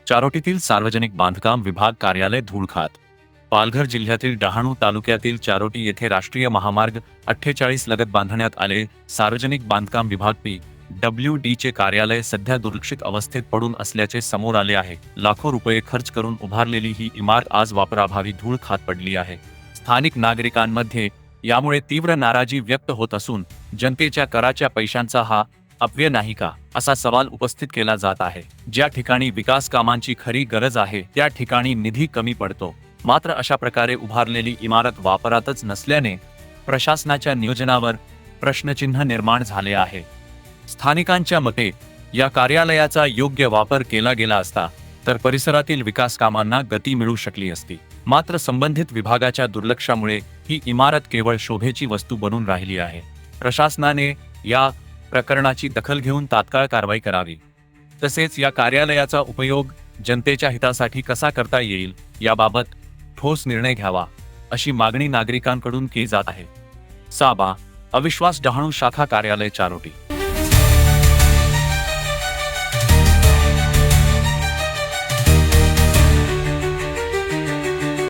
चारोटीतील सार्वजनिक बांधकाम विभाग कार्यालय धूळखात. पालघर जिल्ह्यातील डहाणू तालुक्यातील चारोटी येथे राष्ट्रीय महामार्ग 48 लगत बांधण्यात आले सार्वजनिक बांधकाम विभाग PWD चे कार्यालय सध्या दुर्लक्षित अवस्थेत पडून असल्याचे समोर आले आहे. लाखो रुपये खर्च करून उभारलेली ही इमारत आज वापराभावी धूळखात पडली आहे. स्थानिक नागरिकांमध्ये यामुळे तीव्र नाराजी व्यक्त होत असून जनतेच्या कराच्या पैशांचा हा अपव्यय नाही का, असा सवाल उपस्थित केला जात आहे. ज्या ठिकाणी विकास कामांची खरी गरज आहे त्या ठिकाणी निधी कमी पडतो. मात्र अशा प्रकारे उभारलेली इमारत वापरातच नसल्याने प्रशासनाच्या नियोजनावर प्रश्नचिन्ह निर्माण झाले आहे. स्थानिकांच्या मते या कार्यालयाचा योग्य वापर केला गेला असता तर परिसरातील विकास कामांना गती मिळू शकली असती. मात्र संबंधित विभागाच्या दुर्लक्षामुळे ही इमारत केवळ शोभेची वस्तू बनून राहिली आहे. प्रशासनाने या प्रकरणाची दखल घेऊन तात्काळ कारवाई करावी. तसेच या कार्यालयाचा उपयोग जनतेच्या हितासाठी कसा करता येईल याबाबत ठोस निर्णय घ्यावा, अशी मागणी नागरिकांकडून केली जात आहे. साबा अविश्वास डहाणू शाखा कार्यालय चारोटी.